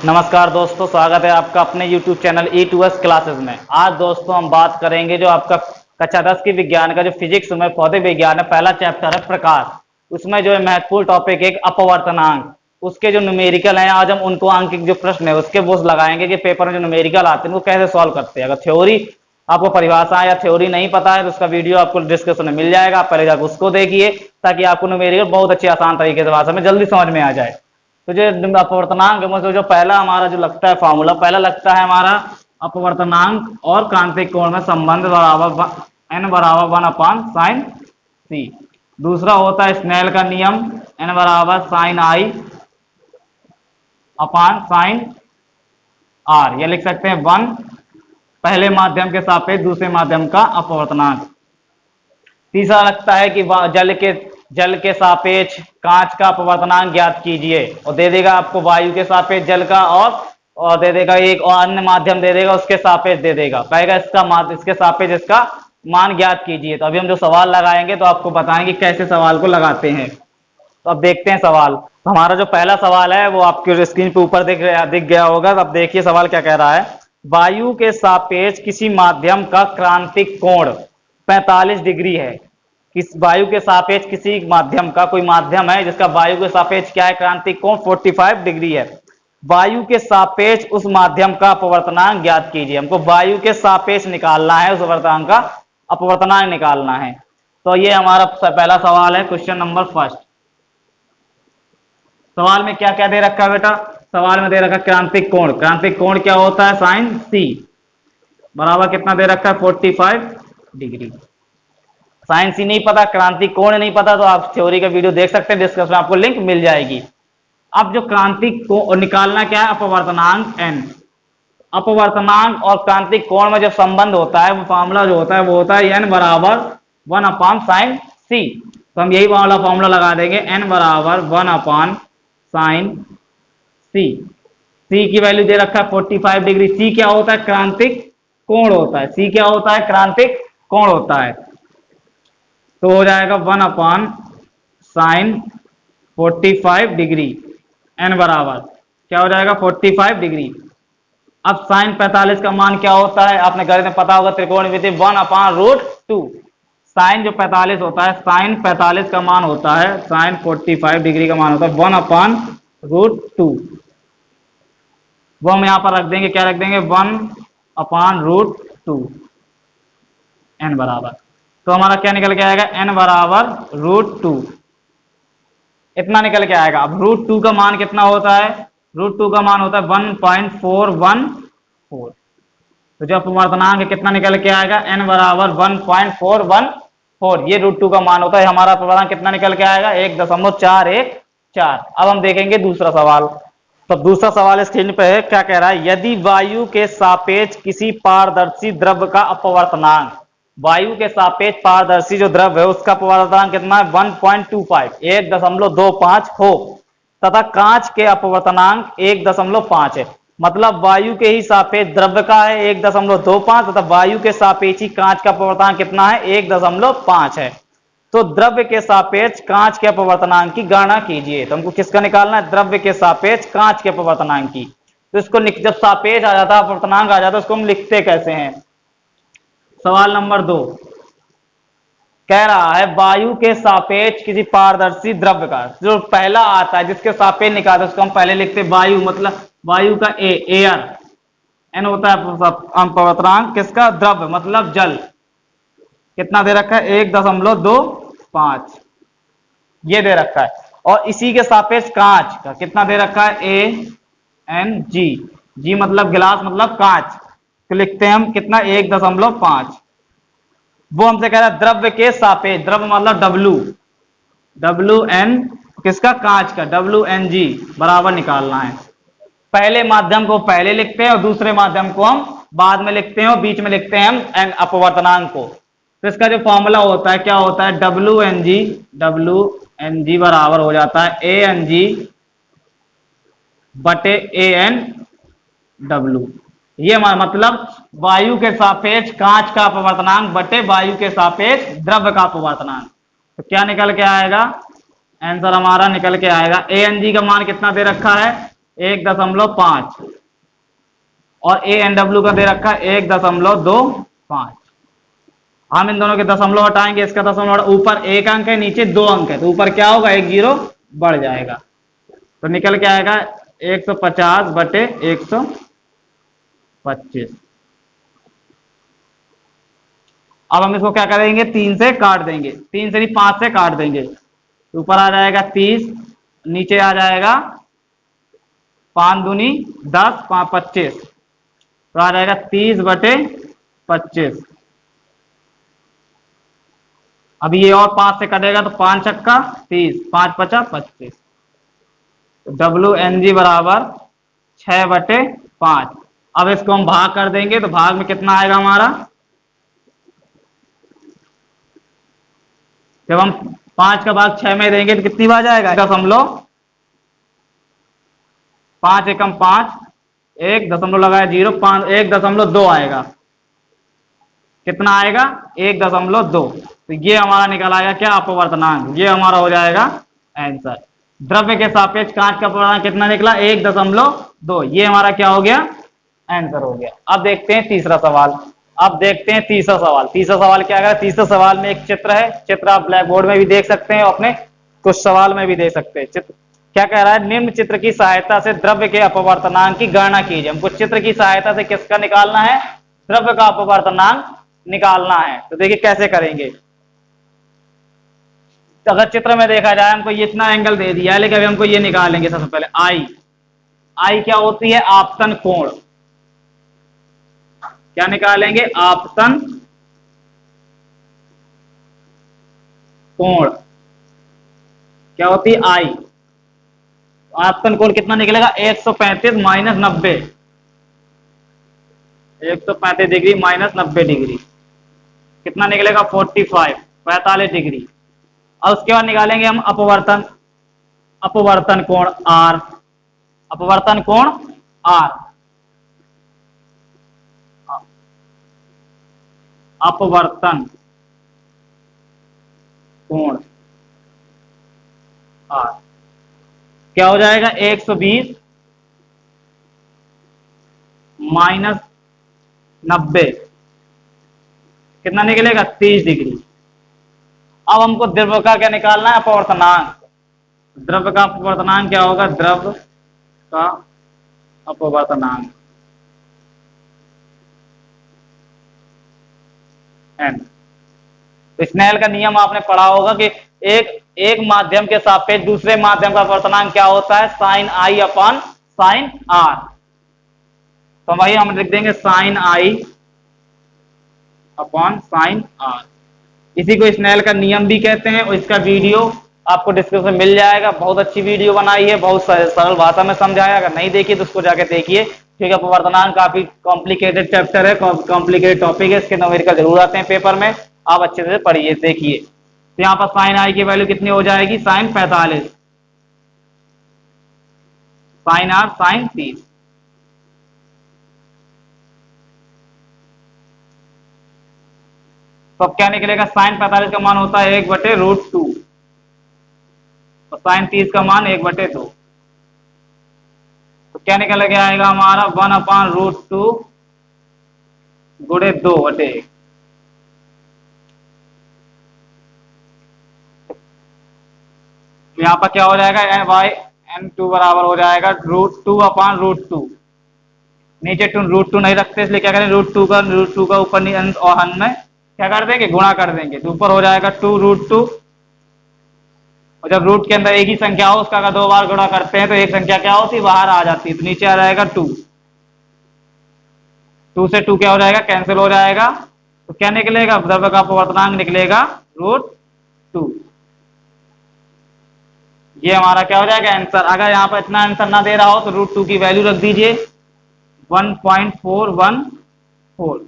नमस्कार दोस्तों, स्वागत है आपका अपने YouTube चैनल E2S क्लासेस में। आज दोस्तों हम बात करेंगे जो आपका कक्षा 10 की विज्ञान का जो फिजिक्स में पौधे विज्ञान है, पहला चैप्टर है प्रकाश। उसमें जो है महत्वपूर्ण टॉपिक एक अपवर्तनांक, उसके जो न्यूमेरिकल हैं आज हम उनको अंकित जो प्रश्न है उसके वो लगाएंगे कि पेपर में जो न्यूमेरिकल आते हैं वो कैसे सॉल्व करते हैं। अगर थ्योरी आपको परिभाषा या थ्योरी नहीं पता है तो उसका वीडियो आपको डिस्क्रिप्शन में मिल जाएगा, आप पहले जाकर उसको देखिए ताकि आपको न्यूमेरिकल बहुत अच्छी आसान तरीके से भाषा में जल्दी समझ में आ जाए। तो जो अपवर्तनांक जो पहला हमारा जो लगता है फॉर्मूला, पहला लगता है हमारा अपवर्तनांक और क्रांतिक कोण में संबंध बराबर n बराबर 1/sin c। दूसरा होता है स्नेल का नियम n बराबर sin i upon sin r। ये लिख सकते हैं 1 पहले माध्यम के सापेक्ष दूसरे माध्यम का अपवर्तनांक। तीसरा लगता है कि जल के सापेक्ष कांच का अपवर्तनांक ज्ञात कीजिए, और दे देगा आपको वायु के सापेक्ष जल का और दे देगा एक और अन्य माध्यम दे देगा उसके सापेक्ष दे देगा, कहेगा इसके सापेक्ष इसका मान ज्ञात कीजिए। तो अभी हम जो सवाल लगाएंगे तो आपको बताएंगे कैसे सवाल को लगाते हैं। तो अब देखते हैं सवाल। तो हमारा जो पहला सवाल है वो आपके स्क्रीन पे ऊपर दिख गया होगा। अब देखिए सवाल क्या कह रहा है। वायु के सापेक्ष किसी माध्यम का क्रांतिक कोण 45 डिग्री है। किस वायु के सापेक्ष किसी माध्यम का, कोई माध्यम है जिसका वायु के सापेक्ष क्या है, क्रांतिक कोण 45 डिग्री है। वायु के सापेक्ष उस माध्यम का अपवर्तनांक ज्ञात कीजिए। हमको वायु के सापेक्ष निकालना है, उस अपवर्तनांक का अपवर्तनांक निकालना है। तो ये हमारा पहला सवाल है, क्वेश्चन नंबर फर्स्ट। सवाल में क्या क्या दे रखा है बेटा? सवाल में दे रखा है क्रांतिक कोण। क्रांतिक कोण क्या होता है? साइन सी बराबर कितना दे रखा है? 45 डिग्री। साइन सी नहीं पता, क्रांतिक कोण नहीं पता, तो आप थ्योरी का वीडियो देख सकते हैं, डिस्क्रिप्शन में आपको लिंक मिल जाएगी। अब जो क्रांतिक कोण निकालना क्या है? अपवर्तनांक n। अपवर्तनांक और क्रांतिक कोण में जो संबंध होता है वो फॉर्मूला जो होता है वो होता है n बराबर 1/sin c। तो हम यही वाला फॉर्मूला लगा देंगे, n बराबर 1/sin c। c की वैल्यू दे रखा है 45 डिग्री। c क्या होता है? क्रांतिक कोण होता है। c क्या होता है? क्रांतिक कोण होता है। तो हो जाएगा 1/sin 45 डिग्री। n बराबर क्या हो जाएगा? 45 डिग्री। अब sin 45 का मान क्या होता है? आपने गणित में पता होगा, त्रिकोणमिति 1/√2। sin जो 45 होता है, sin 45 का मान होता है, sin 45 डिग्री का मान होता है 1/√2। वो हम यहां पर रख देंगे, क्या रख देंगे? 1/√2 n बराबर। तो हमारा क्या निकल के आएगा? n बराबर √2 इतना निकल के आएगा। अब √2 का मान कितना होता है? √2 का मान होता है 1.414। तो जो अपवर्तनांक कितना निकल के आएगा? n बराबर 1.414। ये √2 का मान होता है। हमारा अपवर्तनांक कितना निकल के आएगा? 1.414। अब हम देखेंगे दूसरा सवाल। तो दूसरा सवाल स्क्रीन पे है, क्या कह रहा है? यदि वायु के सापेक्ष किसी पारदर्शी द्रव्य का अपवर्तनांक, वायु के सापेक्ष पारदर्शी जो द्रव्य है उसका अपवर्तनांक कितना है? 1.25 1.25 हो, तथा कांच के अपवर्तनांक 1.5 है। मतलब वायु के ही सापेक्ष द्रव्य का है 1.25 तथा वायु के सापेक्ष ही कांच का अपवर्तनांक कितना है? 1.5 है। तो द्रव्य के सापेक्ष कांच के अपवर्तनांक की गणना कीजिए। तो हमको किसका निकालना है? द्रव्य के सापेक्ष कांच के अपवर्तनांक की। तो इसको जब सापेक्ष आ जाता है, अपवर्तनांक आ जाता है, उसको हम लिखते कैसे हैं? सवाल नंबर 2 कह रहा है वायु के सापेक्ष किसी पारदर्शी द्रव्य का, जो पहला आता है जिसके सापेक्ष निकालते हैं उसको हम पहले लिखते हैं वायु, मतलब वायु का एयर, n होता है अपवर्तनांक किसका? द्रव्य मतलब जल। कितना दे रखा है? 1.25 ये दे रखा है। और इसी के सापेक्ष कांच का कितना दे रखा है? ANG, जी मतलब गिलास मतलब कांच, तो लिखते हैं हम कितना? 1.5। वो हमसे कह रहा है द्रव्य के सापेक्ष, द्रव्य मतलब WN किसका? कांच का, WNG बराबर निकालना है। पहले माध्यम को पहले लिखते हैं और दूसरे माध्यम को हम बाद में लिखते हैं और बीच में लिखते हैं हम अपवर्तनांक को। तो इसका जो फॉर्मूला होता है क्या होता है? WNG बराबर हो जाता है ANG बटे ANW। ये मतलब वायु के सापेक्ष कांच का अपवर्तनांक बटे वायु के सापेक्ष द्रव्य का अपवर्तनांक। तो क्या निकल के आएगा? आंसर हमारा निकल के आएगा ANG का मान कितना दे रखा है? 1.5 और ANW का दे रखा है 1.25। हम इन दोनों के दशमलव हटाएंगे, इसका दशमलव, ऊपर एक अंक है नीचे 2 अंक है, तो ऊपर क्या होगा, एक जीरो बढ़ जाएगा, तो निकल के आएगा 150 बटे 125। अब हम इसको क्या करेंगे, 3 से काट देंगे, 3 से नहीं 5 से काट देंगे, ऊपर आ जाएगा 30, नीचे आ जाएगा 5 दूनी 10, 5 25, तो आ जाएगा 30 बटे 25। अब ये और 5 से कटेगा तो 5 छक्का 30, 5 पचा 25, तो WNG बराबर 6 बटे 5। अब इसको हम भाग कर देंगे तो भाग में कितना आएगा हमारा, जब हम 5 का भाग 6 में देंगे तो कितनी बार जाएगा, 5 एकम 5, 1 दशमलव लगाया 0, 5 1.2 आएगा, कितना आएगा 1.2, तो ये हमारा निकल आएगा क्या, अपवर्तनांक, ये हमारा हो जाएगा आंसर। द्रव्य के सापेक्ष कांच का अपवर्तनांक कितना निकला, 1.2, ये हमारा क्या हो गया, आंसर हो गया। अब देखते हैं तीसरा सवाल। अब देखते हैं तीसरा सवाल। तीसरा सवाल क्या है, तीसरे सवाल में एक चित्र है, चित्र आप ब्लैक बोर्ड में भी देख सकते हैं, अपने कुछ सवाल में भी देख सकते हैं। चित्र क्या कह रहा है, निम्न चित्र की सहायता से द्रव्य के अपवर्तनांक की गणना कीजिए। हमको चित्र की सहायता से किसका निकालना है, द्रव्य का अपवर्तनांक निकालना है। तो देखिए कैसे करेंगे, तो अगर चित्र में देखा जाए, हमको ये इतना एंगल दे दिया है, लेकिन अभी हमको ये निकालेंगे। सबसे पहले आई क्या होती है, आपतन कोण। क्या निकालेंगे, आपतन कोण क्या होती है, आई। आपतन कोण कितना निकलेगा, 135 माइनस 90, 135 डिग्री माइनस 90 डिग्री, कितना निकलेगा 45 डिग्री। और उसके बाद निकालेंगे हम अपवर्तन कोण आर, अपवर्तन कोण आर, अपवर्तन कोण आर क्या हो जाएगा, 120 माइनस 90, कितना निकलेगा 30 डिग्री। अब हमको द्रव्य का क्या निकालना है, अपवर्तनांक। द्रव्य का अपवर्तनांक क्या होगा, द्रव्य का अपवर्तनांक n। तो स्नेल का नियम आपने पढ़ा होगा कि एक माध्यम के सापेक्ष दूसरे माध्यम का अपवर्तनांक क्या होता है, sine I upon sine R. तो वही हम लिख देंगे sine I upon sine R. इसी को स्नेल का नियम भी कहते हैं, और इसका वीडियो आपको डिस्क्रिप्शन में मिल जाएगा। बहुत अच्छी वीडियो बनाई है, बहुत सरल भाषा में समझाया। अगर नहीं देखिए तो उसको जाके देखिए, क्योंकि अपवर्तनांक काफी कॉम्प्लिकेटेड चैप्टर है, कॉम्प्लिकेटेड टॉपिक है, इसके न्यूमेरिकल जरूर आते हैं पेपर में। आप अच्छे से पढ़िए, देखिए। तो यहाँ पर साइन आई की वैल्यू कितनी हो जाएगी, साइन 45, साइन आर साइन 30। तो अब क्या निकलेगा, साइन 45 का मान होता है 1/√2 और साइन 30 का मान 1/2। तो क्या निकल के आएगा हमारा 1/√2 गुणे 2/1। यहाँ पर क्या हो जाएगा, n/n2 बराबर हो जाएगा √2/√2। नीचे √2 नहीं रखते, इसलिए क्या करें, √2 का ऊपर अंश और हन में क्या कर देंगे, गुणा कर देंगे। तो ऊपर हो जाएगा 2√2, और जब रूट के अंदर एक ही संख्या हो उसका अगर 2 बार गुणा करते हैं तो एक संख्या क्या होती है, बाहर आ जाती है। तो नीचे आ जाएगा 2, 2 से 2 क्या हो जाएगा, कैंसिल हो जाएगा। तो क्या निकलेगा, द्रव्य का अपवर्तनांक निकलेगा √2। ये हमारा क्या हो जाएगा आंसर। अगर यहाँ पर इतना आंसर ना दे रहा हो तो √2 की वैल्यू रख दीजिए 1.414।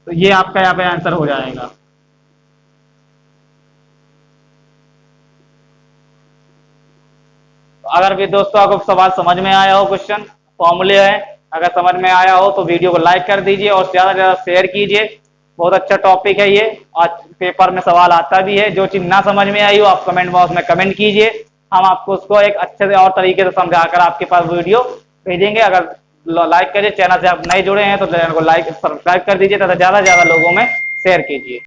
तो ये आपका यहाँ पे आंसर हो जाएगा। अगर भी दोस्तों आपको सवाल समझ में आया हो, क्वेश्चन फॉर्मूले है, अगर समझ में आया हो तो वीडियो को लाइक कर दीजिए और ज्यादा से ज्यादा शेयर कीजिए। बहुत अच्छा टॉपिक है ये, आज पेपर में सवाल आता भी है। जो चीज ना समझ में आई हो आप कमेंट बॉक्स में कमेंट कीजिए, हम आपको उसको एक अच्छे से और तरीके से समझाकर आपके पास वीडियो भेजेंगे। अगर लाइक करिए, चैनल से आप नए जुड़े हैं तो चैनल को लाइक सब्सक्राइब कर दीजिए तथा ज्यादा से ज्यादा लोगों में शेयर कीजिए।